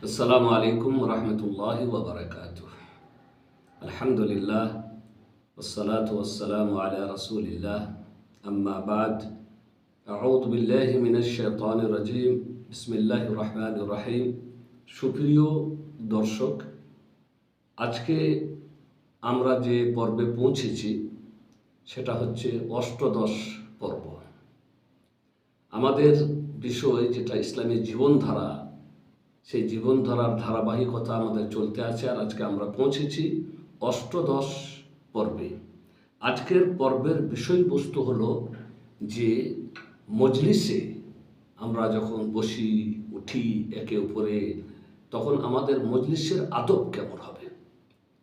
আসসালামু আলাইকুম রহমতুল্লাহি ওয়া বারাকাতুহু। আলহামদুলিল্লাহ ওয়াসসালাতু ওয়াসসালামু আলা রাসূলিল্লাহ, আম্মা বাদ। আউযু বিল্লাহি মিনাশ শাইতানির রাজীম। বিসমিল্লাহির রহমানির রহিম। সুপ্রিয় দর্শক, আজকে আমরা যে পর্বে পৌঁছেছি সেটা হচ্ছে অষ্টদশ পর্ব। আমাদের বিষয় যেটা ইসলামী জীবনধারা, সেই জীবনধারার ধারাবাহিকতা আমাদের চলতে আছে। আর আজকে আমরা পৌঁছেছি অষ্টদশ পর্বে। আজকের পর্বের বিষয়বস্তু হলো যে মজলিসে আমরা যখন বসি উঠি একে উপরে, তখন আমাদের মজলিসের আদব কেমন হবে।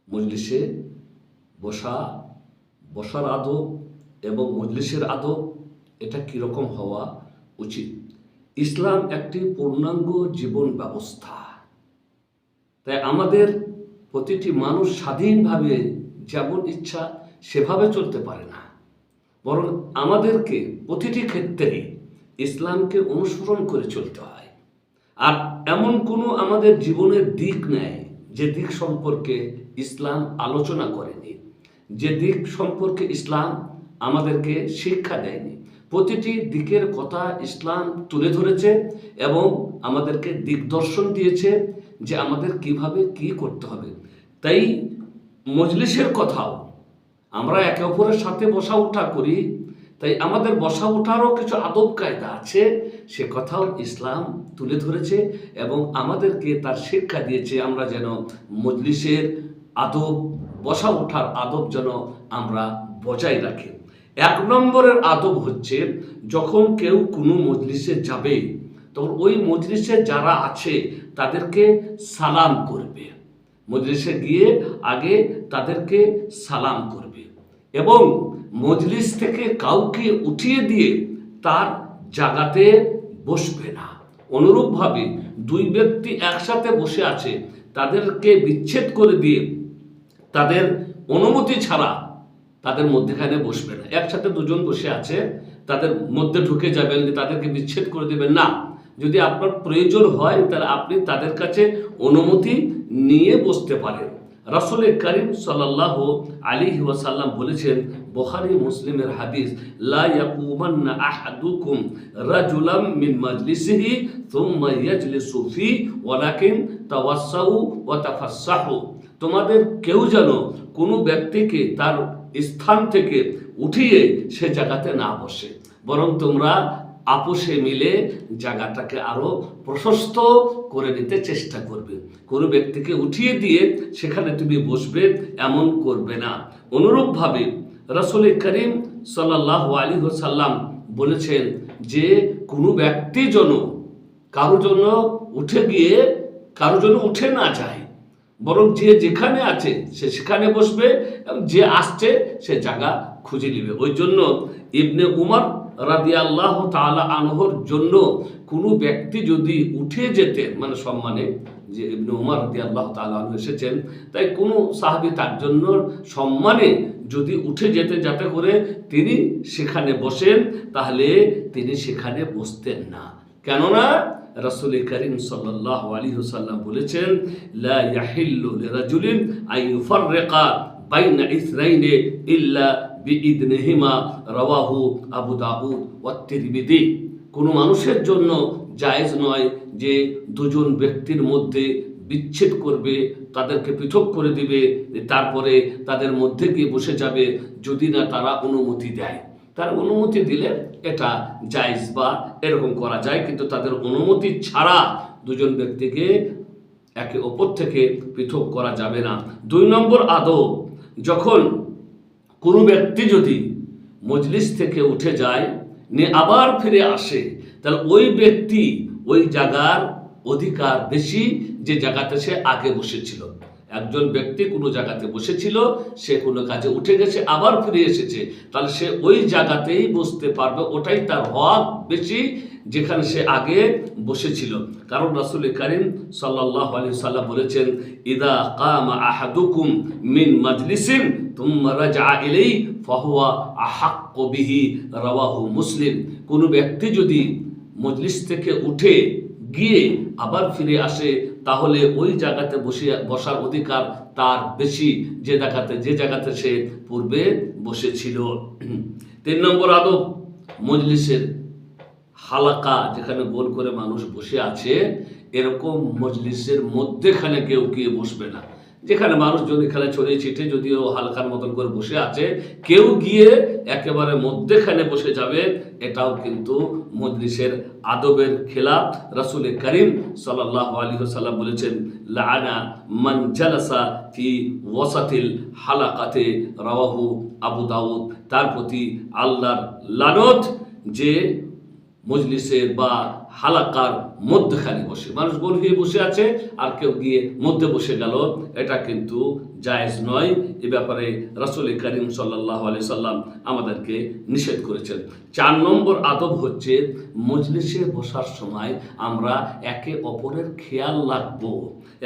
মজলিসে বসার আদব এবং মজলিসের আদব এটা কীরকম হওয়া উচিত। ইসলাম একটি পূর্ণাঙ্গ জীবন ব্যবস্থা। তাই আমাদের প্রতিটি মানুষ স্বাধীনভাবে যেমন ইচ্ছা সেভাবে চলতে পারে না, বরং আমাদেরকে প্রতিটি ক্ষেত্রে ইসলামকে অনুসরণ করে চলতে হয়। আর এমন কোনো আমাদের জীবনের দিক নেই যে দিক সম্পর্কে ইসলাম আলোচনা করেনি, যে দিক সম্পর্কে ইসলাম আমাদেরকে শিক্ষা দেয়নি। প্রতিটি দিকের কথা ইসলাম তুলে ধরেছে এবং আমাদেরকে দিকদর্শন দিয়েছে যে আমাদের কিভাবে কি করতে হবে। তাই মজলিসের কথাও আমরা একে অপরের সাথে বসা উঠা করি, তাই আমাদের বসা উঠারও কিছু আদব কায়দা আছে, সে কথাও ইসলাম তুলে ধরেছে এবং আমাদেরকে তার শিক্ষা দিয়েছে। আমরা যেন মজলিসের আদব, বসা উঠার আদব যেন আমরা বজায় রাখি। এক নম্বরের আদব হচ্ছে, যখন কেউ কোনো মজলিসে যাবে তখন ওই মজলিসে যারা আছে তাদেরকে সালাম করবে। মজলিসে গিয়ে আগে তাদেরকে সালাম করবে এবং মজলিস থেকে কাউকে উঠিয়ে দিয়ে তার জায়গাতে বসবে না। অনুরূপভাবে দুই ব্যক্তি একসাথে বসে আছে, তাদেরকে বিচ্ছেদ করে দিয়ে তাদের অনুমতি ছাড়া তাদের মধ্যেখানে বসবে না। একসাথে দুজন বসে আছে, তাদের মধ্যে ঢুকে যাবেন, তাদেরকে বিচ্ছেদ করে দেবেন না। যদি আপনার প্রয়োজন হয় তাহলে আপনি তাদের কাছে অনুমতি নিয়ে বসতে পারেন। রাসূল করিম সাল্লাল্লাহু আলাইহি ওয়াসাল্লাম বলেছেন, বুখারী মুসলিমের হাদিস, লা ইয়াকুমান্না আহাদুকুম রাজুলাম মিন মাজলিসিহি সুম্মা ইয়াজলিসু ফি ওয়ালাকিন তাওয়াসসাউ ওয়া তাফাসসাহু। তোমাদের কেউ যেন কোনো ব্যক্তিকে তার স্থান থেকে উঠিয়ে সে জায়গাতে না বসে, বরং তোমরা আপোষে মিলে জায়গাটাকে আরো প্রশস্ত করে নিতে চেষ্টা করবে। কোনো ব্যক্তিকে উঠিয়ে দিয়ে সেখানে তুমি বসবে এমন করবে না। অনুরূপভাবে রাসূল করিম সাল্লাল্লাহু আলাইহি ওয়াসাল্লাম বলেছেন যে কোনো ব্যক্তি যেন কারো জন্য উঠে না যায়, বরং যে যেখানে আছে সে সেখানে বসবে এবং যে আসছে সে জায়গা খুঁজে নেবে। ওই জন্য ইবনে উমর রাদিয়াল্লাহু তাআলা আনহুর জন্য কোনো ব্যক্তি যদি উঠে যেতেন, মানে সম্মানে, যে ইবনে উমর রাদিয়াল্লাহু তাআলা আনহু এসেছেন, তাই কোনো সাহাবী তার জন্য সম্মানে যদি উঠে যেতে, যাতে করে তিনি সেখানে বসেন, তাহলে তিনি সেখানে বসতেন না। কেননা রাসূল করিম সাল্লাল্লাহু আলাইহি ওয়াসাল্লাম বলেছেন, লা ইয়াহিল্লু লিরাজুলিন আন ইউফাররিকা বাইনা ইসরাইনি ইল্লা বিইদনিহিমা, রাওয়াহু আবু দাউদ ওয়া তিরমিজি। কোনো মানুষের জন্য জায়েজ নয় যে দুজন ব্যক্তির মধ্যে বিচ্ছেদ করবে, তাদেরকে পৃথক করে দিবে, তারপরে তাদের মধ্যে গিয়ে বসে যাবে, যদি না তারা অনুমতি দেয়। তার অনুমতি দিলে এটা জায়েজ বা এরকম করা যায়, কিন্তু তাদের অনুমতি ছাড়া দুজন ব্যক্তিকে একে অপর থেকে পৃথক করা যাবে না। দুই নম্বর আদব, যখন কোনো ব্যক্তি যদি মজলিস থেকে উঠে যায় নিয়ে আবার ফিরে আসে, তাহলে ওই ব্যক্তি ওই জায়গার অধিকার বেশি যে জায়গাতে সে আগে বসেছিল। একজন ব্যক্তি কোনো জায়গাতে বসেছিল, সে কোনো কাজে উঠে গেছে, আবার ফিরে এসেছে, তাহলে সে ওই জায়গাতেই বসতে পারবে, ওটাই তার হক বেশি যেখানে সে আগে বসেছিল। কারণ রাসূল করিম সাল্লাল্লাহু আলাইহি ওয়াসাল্লাম বলেছেন, ইদা কামা আহাদুকুম মিন মাজলিসিন তুম্মা রাজা ইলাইহি ফাহুয়া আহাক্কু বিহি, রাওয়াহু মুসলিম। কোনো ব্যক্তি যদি মজলিস থেকে উঠে গিয়ে আবার ফিরে আসে, তাহলে ওই জায়গাতে বসার অধিকার তার বেশি যে জায়গাতে সে পূর্বে বসেছিল। 3 নম্বর আদব, মজলিসের হালাকা, যেখানে গোল করে মানুষ বসে আছে, এরকম মজলিসের মধ্যেখানে কেউ গিয়ে বসবে না। যেখানে মানুষজন এখানে ছড়িয়ে ছিটে যদিও হালকার মতন করে বসে আছে, কেউ গিয়ে একেবারে মধ্যেখানে বসে যাবে, এটাও কিন্তু মজলিসের আদবের খেলাফ। রাসূল করিম সাল্লাল্লাহু আলাইহি ওয়াসাল্লাম বলেছেন, লাআনা মান জালাসা ফি ওয়াসাতিল হালাকাতে, রাওয়াহু আবু দাউদ। তার প্রতি আল্লাহর লানত যে মজলিসের বা হালাকার মধ্যখানে বসে, মানুষ গোল হয়ে বসে আছে আর কেউ গিয়ে মধ্যে বসে গেল, এটা কিন্তু জায়েজ নয়। এ ব্যাপারে রাসূল করিম সাল্লাল্লাহু আলাইহি সাল্লাম আমাদেরকে নিষেধ করেছেন। 4 নম্বর আদব হচ্ছে, মজলিসে বসার সময় আমরা একে অপরের খেয়াল রাখবো।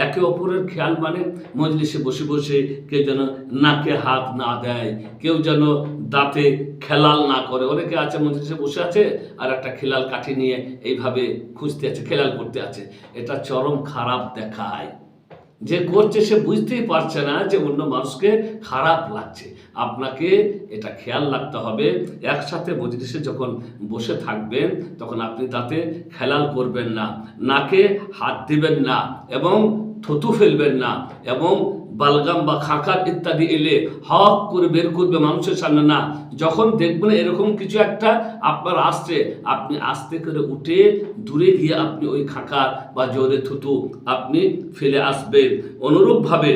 একে অপরের খেয়াল মানে মজলিসে বসে বসে কেউ যেন নাকে হাত না দেয়, কেউ যেন দাঁতে খেলাল না করে। অনেকে আছে মজলিসে বসে আছে আর একটা খেলাল কাঠি নিয়ে এইভাবে খুঁজতে আছে, খেলাল করতে আছে, এটা চরম খারাপ দেখায়। যে করছে সে বুঝতেই পারছে না যে অন্য মানুষকে খারাপ লাগছে। আপনাকে এটা খেয়াল রাখতে হবে, একসাথে মজলিসে যখন বসে থাকবেন তখন আপনি তাতে খেলাল করবেন না, নাকে হাত দিবেন না, এবং থুতু ফেলবেন না, এবং বালগাম বা খাঁকার ইত্যাদি এলে হক করে বের করবে মানুষের সামনে না। যখন দেখবেন এরকম কিছু একটা আপনার আসছে, আপনি আস্তে করে উঠে দূরে গিয়ে আপনি ওই খাঁকার বা জোরে থুতু আপনি ফেলে আসবেন। অনুরূপভাবে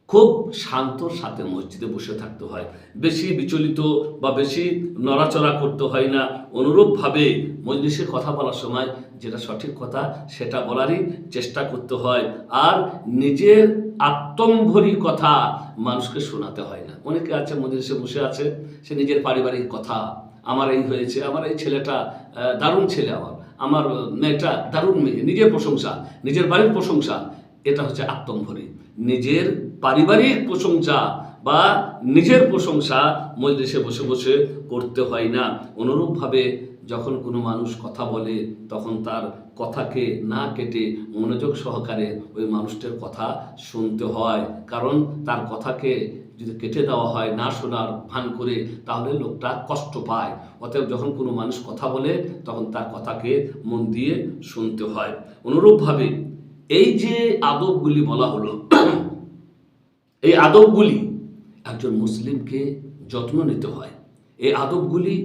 খুব শান্তর সাথে মসজিদে বসে থাকতে হয়, বেশি বিচলিত বা বেশি নড়াচড়া করতে হয় না। অনুরূপভাবে মজলিসে কথা বলার সময় যেটা সঠিক কথা সেটা বলারই চেষ্টা করতে হয়, আর নিজের আত্মম্ভরি কথা মানুষকে শোনাতে হয় না। অনেকে আছে মজলিসে বসে আছে, সে নিজের পারিবারিক কথা, আমার এই হয়েছে, আমার এই ছেলেটা দারুণ ছেলে, আমার মেয়েটা দারুণ মেয়ে, নিজের প্রশংসা, নিজের বাড়ির প্রশংসা, এটা হচ্ছে আত্মম্ভরি। নিজের পারিবারিক প্রশংসা বা নিজের প্রশংসা মজলিসে বসে বসে করতে হয় না। অনুরূপভাবে যখন কোনো মানুষ কথা বলে তখন তার কথাকে না কেটে মনোযোগ সহকারে ওই মানুষটার কথা শুনতে হয়, কারণ তার কথাকে যদি কেটে দেওয়া হয় না শোনার ভান করে, তাহলে লোকটা কষ্ট পায়। অতএব যখন কোনো মানুষ কথা বলে তখন তার কথাকে মন দিয়ে শুনতে হয়। অনুরূপভাবে এই যে আদবগুলি বলা হলো, এই আদবগুলি একজন মুসলিমকে যত্ন নিতে হয়, এই আদবগুলি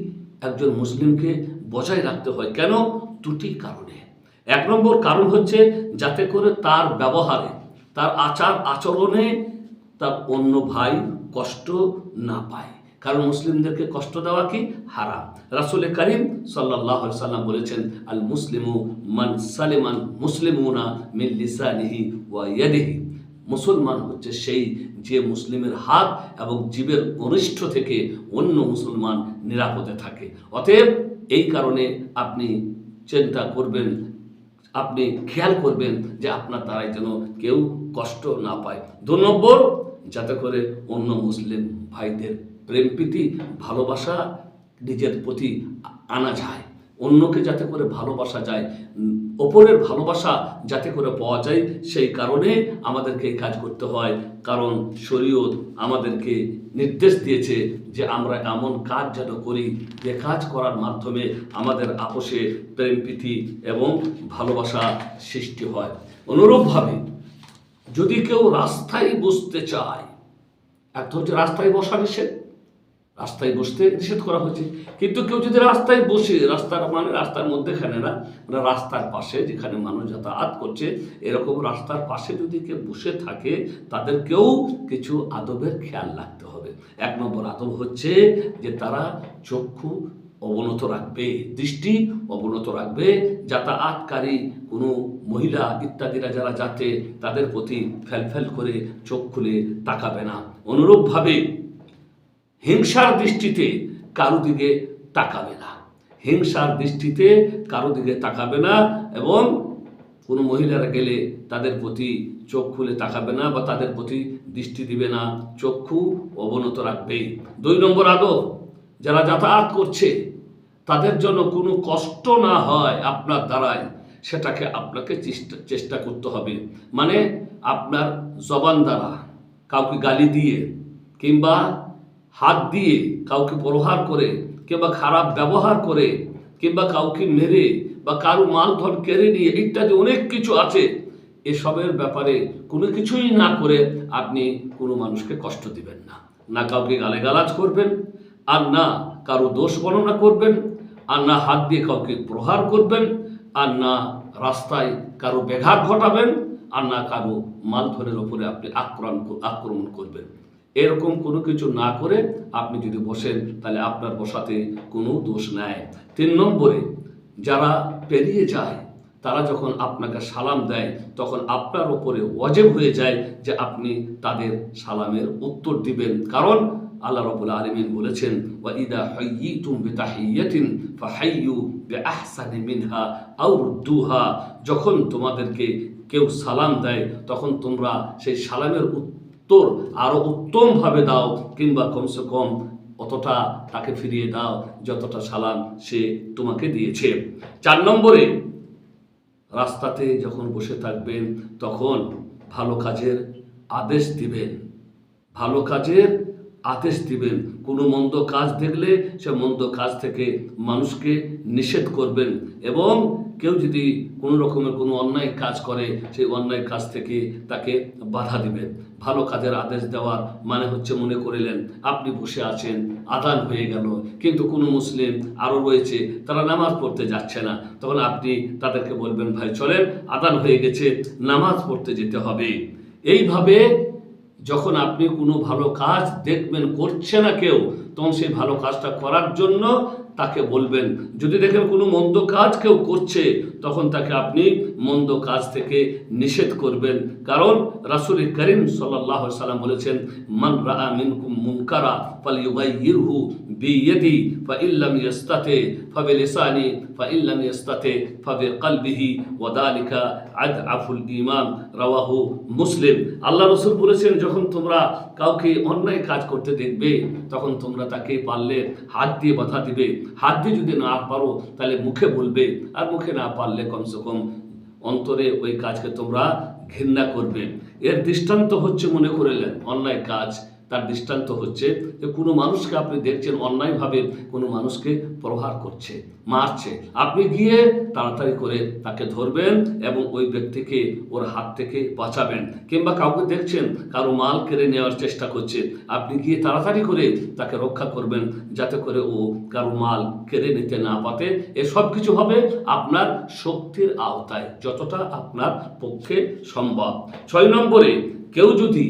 একজন মুসলিমকে বজায় রাখতে হয়। কেন? 2টি কারণে। 1 নম্বর কারণ হচ্ছে যাতে করে তার ব্যবহারে, তার আচার আচরণে তার অন্য ভাই কষ্ট না পায়, কারণ মুসলিমদেরকে কষ্ট দেওয়া কি হারাম। রাসূল করিম সাল্লাল্লাহু আলাইহি সাল্লাম বলেছেন, আল মুসলিমু মান সালিমান মুসলিমুনা মিন লিসানিহি ওয়া ইয়াদিহি। মুসলমান হচ্ছে সেই যে মুসলিমের হাত এবং জীবের অনিষ্ট থেকে অন্য মুসলমান নিরাপদে থাকে। অতএব এই কারণে আপনি চিন্তা করবেন, আপনি খেয়াল করবেন যে আপনার দ্বারাই যেন কেউ কষ্ট না পায়। 2 নম্বর, যাতে করে অন্য মুসলিম ভাইদের প্রেম প্রীতি ভালোবাসা নিজের প্রতি আনা যায়, অন্যকে যাতে করে ভালোবাসা যায়, অপরের ভালোবাসা যাতে করে পাওয়া যায়, সেই কারণে আমাদেরকে এই কাজ করতে হয়। কারণ শরীয়ত আমাদেরকে নির্দেশ দিয়েছে যে আমরা এমন কাজ যেন করি যে কাজ করার মাধ্যমে আমাদের আপোষে প্রেম প্রীতি এবং ভালোবাসা সৃষ্টি হয়। অনুরূপভাবে যদি কেউ রাস্তায় বসতে চায়, একটা হচ্ছে রাস্তায় বসা নিষেধ, রাস্তায় বসতে নিষেধ করা হয়েছে, কিন্তু কেউ যদি রাস্তায় বসে, রাস্তার মানে রাস্তার মধ্যেখানে না, মানে রাস্তার পাশে যেখানে মানুষ যাতায়াত করছে এরকম রাস্তার পাশে যদি কেউ বসে থাকে, তাদেরকেও কিছু আদবের খেয়াল রাখতে হবে। 1 নম্বর আদব হচ্ছে যে তারা চক্ষু অবনত রাখবে, দৃষ্টি অবনত রাখবে, যাতায়াতকারী কোনো মহিলা ইত্যাদিরা যারা যাতে তাদের প্রতি ফ্যাল করে চোখ খুলে তাকাবে না। অনুরূপভাবে হিংসার দৃষ্টিতে কারো দিকে তাকাবে না, হিংসার দৃষ্টিতে কারো দিকে তাকাবে না, এবং কোনো মহিলারা গেলে তাদের প্রতি চোখ খুলে তাকাবে না বা তাদের প্রতি দৃষ্টি দিবে না, চক্ষু অবনত রাখবে। 2 নম্বর আদব, যারা যাতায়াত করছে তাদের জন্য কোনো কষ্ট না হয় আপনার দ্বারায়, সেটাকে আপনাকে চেষ্টা করতে হবে। মানে আপনার জবান দ্বারা কাউকে গালি দিয়ে কিংবা হাত দিয়ে কাউকে প্রহার করে কিংবা খারাপ ব্যবহার করে কিংবা কাউকে মেরে বা কারো মালধন কেড়ে নিয়ে ইত্যাদি অনেক কিছু আছে, এসবের ব্যাপারে কোনো কিছুই না করে আপনি কোনো মানুষকে কষ্ট দিবেন না। না কাউকে গালাগালাজ করবেন, আর না কারো দোষ বর্ণনা করবেন, আর না হাত দিয়ে কাউকে প্রহার করবেন, আর না রাস্তায় কারো ব্যাঘাত ঘটাবেন, আর না কারো মালধনের ওপরে আপনি আক্রমণ করবেন। এরকম কোনো কিছু না করে আপনি যদি বসেন তাহলে আপনার বসাতে কোনো দোষ নাই। 3 নম্বরে, যারা পেরিয়ে যায় তারা যখন আপনাকে সালাম দেয় তখন আপনার ওপরে ওয়াজিব হয়ে যায় যে আপনি তাদের সালামের উত্তর দিবেন। কারণ আল্লাহ রাব্বুল আলামিন বলেছেন, ওয়া ইদা হাইয়িতুম বিতাহিয়াতিন ফাহাইয়ু বিআহসানি মিনহা আও রুদ্দুহা, যখন তোমাদেরকে কেউ সালাম দেয় তখন তোমরা সেই সালামের উত্তর আরো উত্তমভাবে দাও, কিংবা কমসে কম অতটা তাকে ফিরিয়ে দাও যতটা সালাম সে তোমাকে দিয়েছে। 4 নম্বরে, রাস্তাতে যখন বসে থাকবেন তখন ভালো কাজের আদেশ দিবেন। ভালো কাজের আদেশ দিবেন। কোনো মন্দ কাজ দেখলে সে মন্দ কাজ থেকে মানুষকে নিষেধ করবেন, এবং কেউ যদি কোনো রকমের কোনো অন্যায় কাজ করে সেই অন্যায় কাজ থেকে তাকে বাধা দিবেন। ভালো কাজের আদেশ দেওয়ার মানে হচ্ছে, মনে করিলেন আপনি বসে আছেন, আযান হয়ে গেল, কিন্তু কোনো মুসলিম আরও রয়েছে তারা নামাজ পড়তে যাচ্ছে না, তখন আপনি তাদেরকে বলবেন, ভাই চলেন, আযান হয়ে গেছে, নামাজ পড়তে যেতে হবে। এইভাবে যখন আপনি কোনো ভালো কাজ দেখবেন করছে না কেউ, তখন সেই ভালো কাজটা করার জন্য তাকে বলবেন। যদি দেখেন কোনো মন্দ কাজ কেউ করছে তখন তাকে আপনি মন্দ কাজ থেকে নিষেধ করবেন। কারণ রাসূল করিম সাল্লাল্লাহু আলাইহি সাল্লাম বলেছেন, মান রাআ মিনকুম মুনকারা ফালইউগাইয়িরহু বিয়াদি ফাইল্লাম ইস্তাতি ফাবিলিসানি ফাইল্লাম ইস্তাতি ফাবিকলবিহি ওয়া যালিকা আদআফুল ঈমান, রাওয়াহু মুসলিম। আল্লাহ রাসূল বলেছেন, যখন তোমরা কাউকে অন্যায় কাজ করতে দেখবে তখন তোমরা তাকে পারলে হাত দিয়ে বাধা দিবে। হাত দিয়ে যদি না পারো তাহলে মুখে বলবে, আর মুখে না পারলে কমসে কম অন্তরে ওই কাজকে তোমরা ঘৃণা করবে। এর দৃষ্টান্ত হচ্ছে, মনে করিলেন অন্যায় কাজ, তার দৃষ্টান্ত হচ্ছে যে কোনো মানুষকে আপনি দেখছেন অন্যায়ভাবে কোনো মানুষকে প্রহার করছে, মারছে, আপনি গিয়ে তাড়াতাড়ি করে তাকে ধরবেন এবং ওই ব্যক্তিকে ওর হাত থেকে বাঁচাবেন। কিংবা কাউকে দেখছেন কারো মাল কেড়ে নেওয়ার চেষ্টা করছে, আপনি গিয়ে তাড়াতাড়ি করে তাকে রক্ষা করবেন যাতে করে ও কারো মাল কেড়ে নিতে না পারে। এসব কিছু হবে আপনার শক্তির আওতায়, যতটা আপনার পক্ষে সম্ভব। 6 নম্বরে, কেউ যদি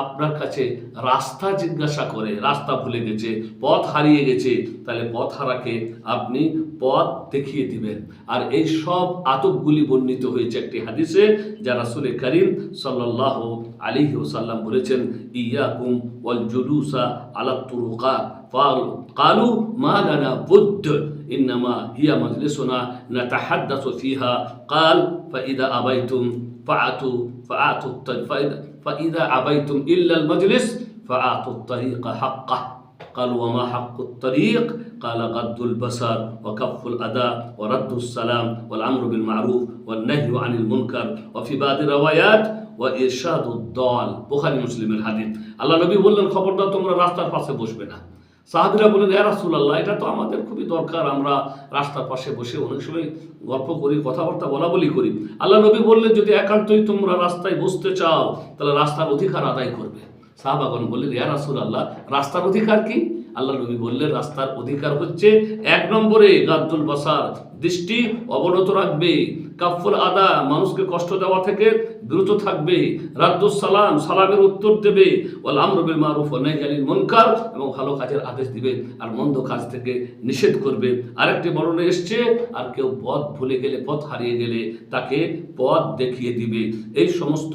আপনার কাছে রাস্তা জিজ্ঞাসা করে, রাস্তা ভুলে গেছে, পথ হারিয়ে গেছে, তাহলে পথ হারাকে আপনি পথ দেখিয়ে দিবেন। আর এই সব আদবগুলি বর্ণিত হয়েছে একটি হাদিসে, যা রাসূল করিম সাল্লাল্লাহু আলাইহি ওয়াসাল্লাম বলেছেন, ইয়াকুম ওয়াল জুলুসা আলা তুরুকাত قالوا ما لنا بد إنما هي مجلسنا نتحدث فيها قال فإذا أبيتم فإذا أبيتم إلا المجلس فأعطوا الطريق حقه قالوا وما حق الطريق قال غض البصر وكف الأذى ورد السلام والأمر بالمعروف والنهي عن المنكر وفي بعض الروايات وإرشاد الضال। বুখারী মুসলিমের হাদিস। আল্লাহ নবী বললেন, খবরদার তোমরা রাস্তার পাশে বসবে না। সাহাবীরা বললেন, ইয়া রাসূলুল্লাহ, এটা তো আমাদের খুবই দরকার, আমরা রাস্তার পাশে বসে অনেক সময় গল্প করি, কথাবার্তা বলাবলি করি। আল্লাহ নবী বললেন, যদি একান্তই তোমরা রাস্তায় বসতে চাও তাহলে রাস্তার অধিকার আদায় করবে। সাহাবাগণ বললেন, ইয়া রাসূলুল্লাহ, রাস্তার অধিকার কি? আল্লাহ নবী বললেন, রাস্তার অধিকার হচ্ছে 1 নম্বরে গাদ্দুল বাসার, দৃষ্টি অবনত রাখবে, কাফুল আদা, মানুষকে কষ্ট দেওয়া থেকে বিরত থাকবে, রাদ্দুস সালাম, সালামের উত্তর দেবে, ওয়াল আমরু বিল মারুফ ওয়া নাহই আনিল মুনকার, এবং ভালো কাজের আদেশ দিবে আর মন্দ কাজ থেকে নিষেধ করবে। আরেকটি বর্ণনা এসছে, আর কেউ পথ ভুলে গেলে, পথ হারিয়ে গেলে তাকে পথ দেখিয়ে দিবে। এই সমস্ত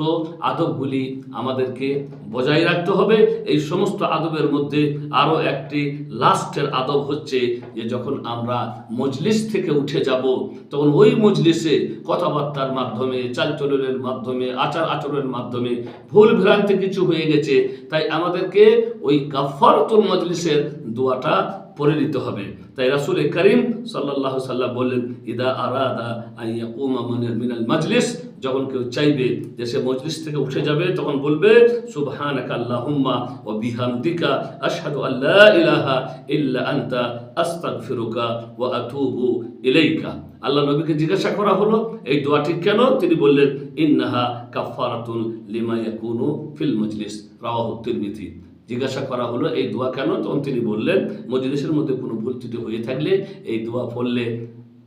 আদবগুলি আমাদেরকে বজায় রাখতে হবে। এই সমস্ত আদবের মধ্যে আরও একটি লাস্টের আদব হচ্ছে যে যখন আমরা মজলিস থেকে উঠে যাব তখন ওই মজলিসে কথাবার্তার মাধ্যমে, চালচলনের মাধ্যমে, আচার আচরণের মাধ্যমে ভুল ভ্রান্তি কিছু হয়ে গেছে, তাই আমাদেরকে ওই কাফারাতুল মজলিসের দোয়াটা পড়ে নিতে হবে। তাই রাসূল করিম সাল্লাল্লাহু সাল্লাম বললেন, ইদা আরাদা আন ইয়াকুমা মিনাল মাজলিস, যখন কেউ চাইবে যে সে মজলিস থেকে উঠে যাবে, তখন বলবে সুবহানাকা আল্লাহুম্মা ওয়া বিহামদিকা আশহাদু আল্লা ইলাহা ইল্লা আনতা আস্তাগফিরুকা ওয়া আতুবু ইলাইকা। আল্লাহ নবীকে জিজ্ঞাসা করা হলো এই দোয়াটি কেন, তিনি বললেন ইন্নাহা কাফফারাতুন লিমা ইয়াকুনু ফিল মজলিস, রাওয়াহু তিরমিজি। জিজ্ঞাসা করা হলো এই দোয়া কেন, তখন তিনি বললেন মজলিসের মধ্যে কোনো ভুল ত্রুটি হয়ে থাকলে এই দোয়া পড়লে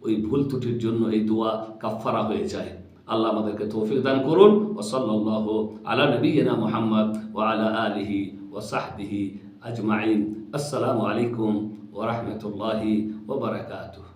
ওই ভুল ত্রুটির জন্য এই দোয়া কাফফারা হয়ে যায়। আল্লাহ আমাদেরকে তৌফিক দান করুন। ওয়া সাল্লাল্লাহু আলা নবিয়িনা মুহাম্মদ ওয়া আলা আলিহি ওয়া সাহবিহি আজমাইন। আসসালামু আলাইকুম ওয়া রাহমাতুল্লাহি ওয়া বারাকাতুহু।